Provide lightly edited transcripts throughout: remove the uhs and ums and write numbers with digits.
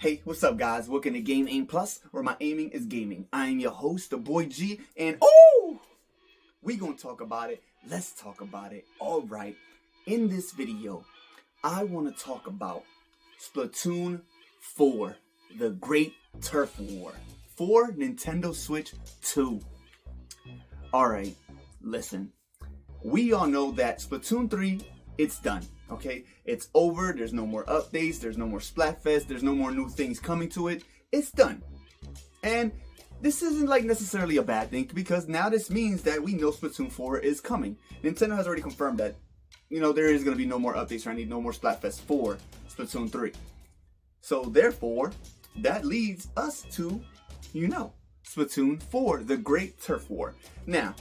Hey, what's up guys? Welcome to Game Aim Plus, where my aiming is gaming. I am your host, the boy G, and we gonna talk about it. Let's talk about it. Alright, in this video, I wanna talk about Splatoon 4, the Great Turf War, for Nintendo Switch 2. Alright, listen. We all know that Splatoon 3, it's done. Okay, it's over. There's no more updates. There's no more Splatfest. There's no more new things coming to it. It's done. And this isn't like necessarily a bad thing, because now this means that we know Splatoon 4 is coming. Nintendo has already confirmed that, there is going to be no more updates or no more Splatfest for Splatoon 3. So therefore, that leads us to, Splatoon 4, the Great Turf War. Now,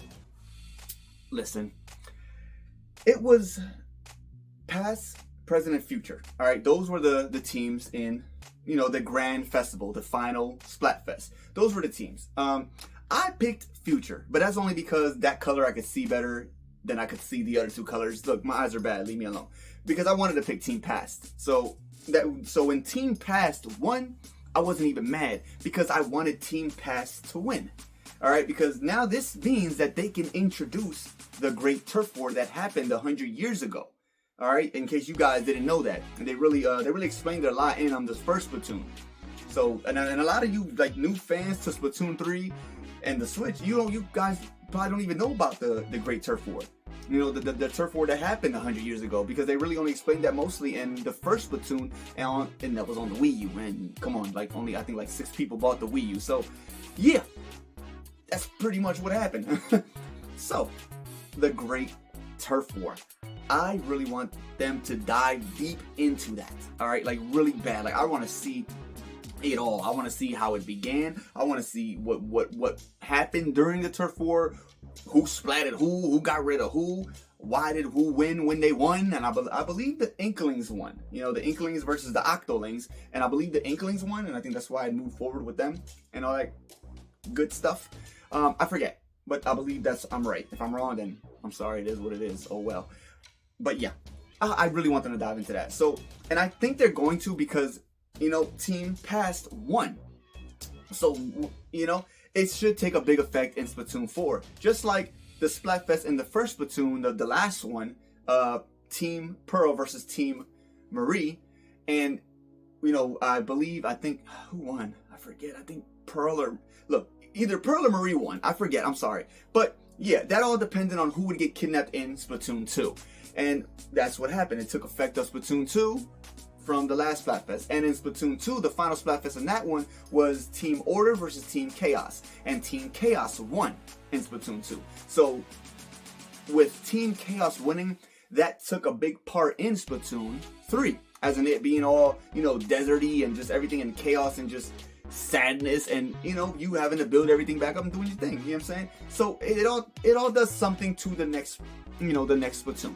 listen, it was past, present, and future. All right, those were the teams in, the grand festival, the final Splatfest. Those were the teams. I picked future, but that's only because that color I could see better than I could see the other two colors. Look, my eyes are bad. Leave me alone. Because I wanted to pick Team Past. So when Team Past won, I wasn't even mad because I wanted Team Past to win. All right, because now this means that they can introduce the Great Turf War that happened 100 years ago. All right, in case you guys didn't know that, and they really explained it a lot in this first Splatoon. So, and a lot of you like new fans to Splatoon 3 and the Switch, you guys probably don't even know about the Great Turf War. The turf war that happened 100 years ago, because they really only explained that mostly in the first Splatoon, and that was on the Wii U. And come on, I think 6 people bought the Wii U. So, yeah, that's pretty much what happened. So, the Great Turf War. I really want them to dive deep into that. All right, really bad. I want to see it all. I want to see how it began. I want to see what happened during the turf war. Who splatted who got rid of who? Why did who win when they won? And I believe the Inklings won. The Inklings versus the Octolings, and I believe the Inklings won, and I think that's why I moved forward with them and all that good stuff. I forget, but I believe I'm right. If I'm wrong, then I'm sorry. It is what it is. Oh well. But yeah, I really want them to dive into that. So, and I think they're going to, because, Team Past won. So, it should take a big effect in Splatoon 4. Just like the Splatfest in the first Splatoon, the last one, Team Pearl versus Team Marie. And, I think, who won? I forget. I think either Pearl or Marie won. I forget. I'm sorry. But, yeah, that all depended on who would get kidnapped in Splatoon 2. And that's what happened. It took effect of Splatoon 2 from the last Splatfest. And in Splatoon 2, the final Splatfest in that one was Team Order versus Team Chaos. And Team Chaos won in Splatoon 2. So with Team Chaos winning, that took a big part in Splatoon 3. As in it being all, deserty and just everything in chaos and just sadness, and you having to build everything back up and doing your thing. You know what I'm saying? So it all does something to the next, the next Splatoon.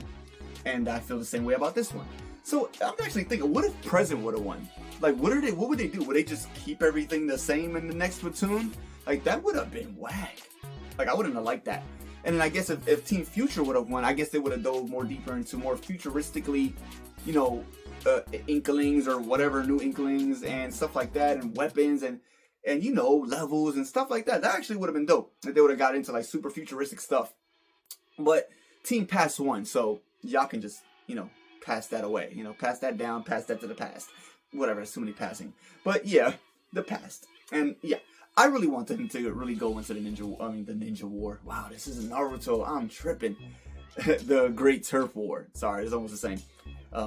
And I feel the same way about this one. So I'm actually thinking, what if Present would have won? What would they do? Would they just keep everything the same in the next Splatoon? That would have been whack. I wouldn't have liked that. And then I guess if Team Future would have won, I guess they would have dove more deeper into more futuristically, Inklings or whatever, new Inklings and stuff like that, and weapons and levels and stuff like that. That actually would have been dope if they would have got into super futuristic stuff. But Team Past won, so y'all can just, pass that away. Pass that down, pass that to the past. Whatever, it's too many passing. But yeah, the past. And yeah, I really want them to really go into the Ninja War. Wow, this is Naruto. I'm tripping. The Great Turf War. Sorry, it's almost the same.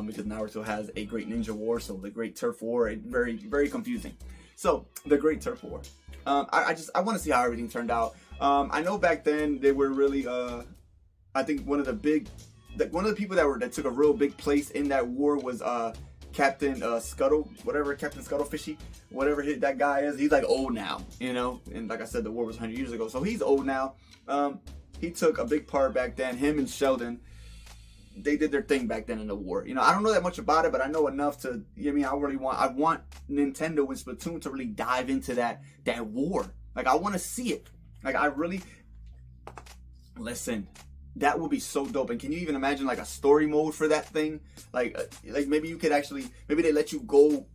Because Naruto has a Great Ninja War, so the Great Turf War, very, very confusing. So, the Great Turf War. I want to see how everything turned out. I know back then they were really, I think one of the people that took a real big place in that war was Captain Captain Scuttlefishy, whatever that guy is. He's old now, and like I said, the war was 100 years ago, so he's old now. He took a big part back then. Him and Sheldon, they did their thing back then in the war. I don't know that much about it, but I know enough to, I want Nintendo and Splatoon to really dive into that war. I want to see it. Listen, that would be so dope. And can you even imagine a story mode for that thing? Maybe you could maybe they let you go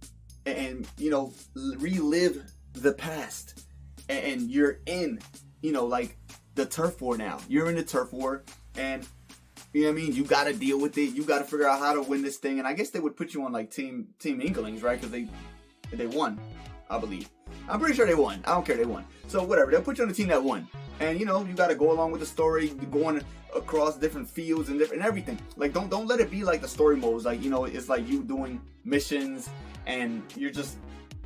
and you know, relive the past. And you're in, you know, like the turf war now. You're in the turf war, and you know what I mean? You got to deal with it. You got to figure out how to win this thing. And I guess they would put you on like Team Inklings, right? Because they won, I believe. I'm pretty sure they won. I don't care. They won. So whatever. They'll put you on the team that won. And you know, you got to go along with the story, going across different fields and everything. Like don't let it be like the story modes. Like, you know, it's like you doing missions and you're just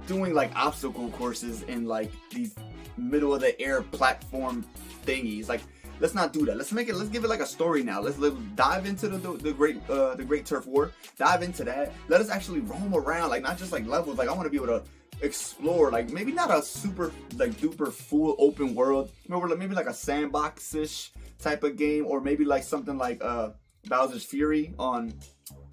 doing like obstacle courses in like these middle of the air platform thingies. Like, let's not do that. Let's give it like a story now. Let's dive into the great turf war. Dive into that. Let us actually roam around, like not just like levels. Like I want to be able to explore, like maybe not a super like duper full open world, maybe like a sandbox-ish type of game, or maybe like something like Bowser's Fury on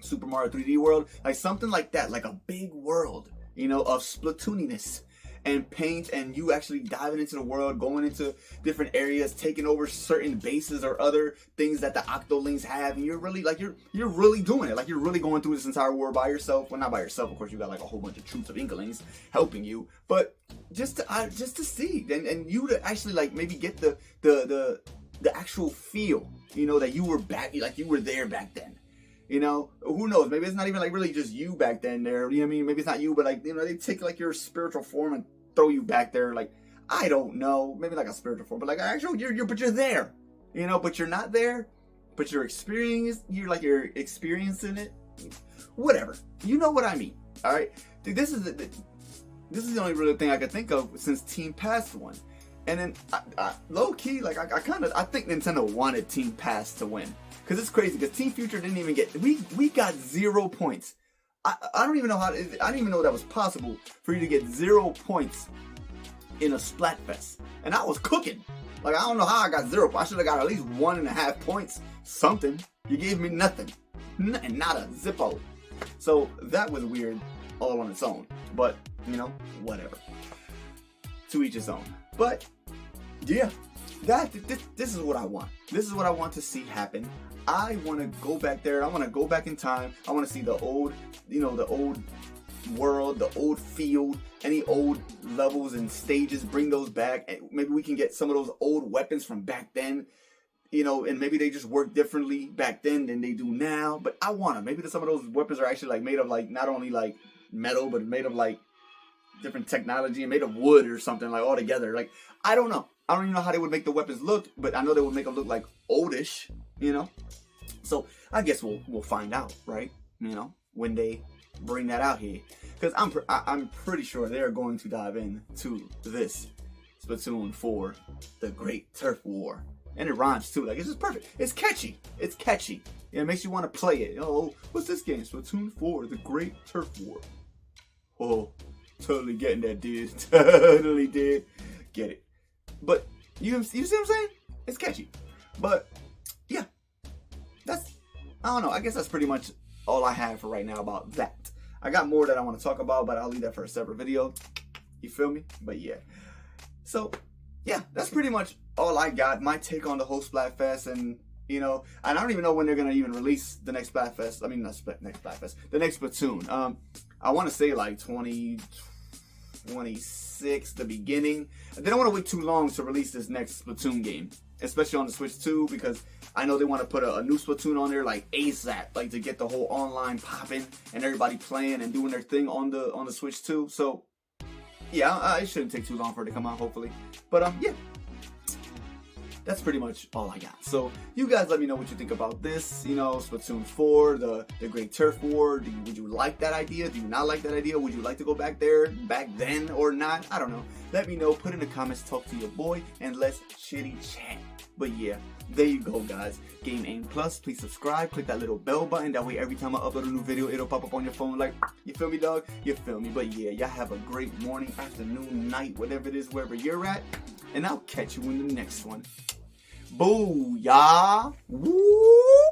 Super Mario 3D World, like something like that, like a big world, you know, of Splatooniness and paint, and you actually diving into the world, going into different areas, taking over certain bases or other things that the Octolings have, and you're really like you're really doing it, like you're really going through this entire war by yourself. Well, not by yourself, of course. You got like a whole bunch of troops of Inklings helping you, but just to see and you to actually like maybe get the actual feel, you know, that you were back, like you were there back then. You know, who knows? Maybe it's not even like really just you back then there. You know what I mean? Maybe it's not you, but like, you know, they take like your spiritual form and throw you back there. Like, I don't know. Maybe like a spiritual form, but like actually but you're there. You know, but you're not there. But you're experiencing it. Whatever. You know what I mean? All right. Dude, this is the only real thing I could think of since Team Pass won. And then low key, like I think Nintendo wanted Team Pass to win. Because it's crazy, because Team Future didn't even get, we got 0 points. I don't even know I didn't even know that was possible for you to get 0 points in a Splatfest. And I was cooking. Like, I don't know how I got 0. I should have got at least 1.5 points. Something. You gave me nothing. Not a zippo. So that was weird all on its own. But, you know, whatever. To each his own. But, yeah. This is what I want. This is what I want to see happen. I want to go back there. I want to go back in time. I want to see the old, you know, the old world, the old field, any old levels and stages, bring those back. And maybe we can get some of those old weapons from back then, you know, and maybe they just work differently back then than they do now. But I want to. Maybe some of those weapons are actually like made of like not only like metal, but made of like different technology and made of wood or something, like all together. Like, I don't know. I don't even know how they would make the weapons look, but I know they would make them look like oldish, you know? So I guess we'll find out, right? You know, when they bring that out here. Because I'm pretty sure they're going to dive into this Splatoon 4, the Great Turf War. And it rhymes too. Like, it's just perfect. It's catchy. It's catchy. It makes you want to play it. Oh, what's this game? Splatoon 4, the Great Turf War. Oh, totally getting that, dude. Totally did get it. But you see what I'm saying? It's catchy. But yeah, I don't know. I guess that's pretty much all I have for right now about that. I got more that I want to talk about, but I'll leave that for a separate video. You feel me? But yeah. So yeah, that's pretty much all I got. My take on the whole Splatfest, and you know, and I don't even know when they're gonna even release the next Splatfest. I mean, not next Splatfest, the next Splatoon. I want to say like 2026, the beginning. They don't want to wait too long to release this next Splatoon game, especially on the Switch 2, because I know they want to put a new Splatoon on there like ASAP, like to get the whole online popping and everybody playing and doing their thing on the Switch 2. So yeah, it shouldn't take too long for it to come out, hopefully. But yeah, that's pretty much all I got. So you guys let me know what you think about this, you know, Splatoon 4, the Great Turf War. Would you like that idea? Do you not like that idea? Would you like to go back there, back then, or not? I don't know. Let me know. Put in the comments, talk to your boy, and let's chitty chat. But yeah, there you go, guys. Game Aim Plus. Please subscribe. Click that little bell button. That way, every time I upload a new video, it'll pop up on your phone. Like, you feel me, dog? You feel me? But yeah, y'all have a great morning, afternoon, night, whatever it is, wherever you're at. And I'll catch you in the next one. Booyah! Woo!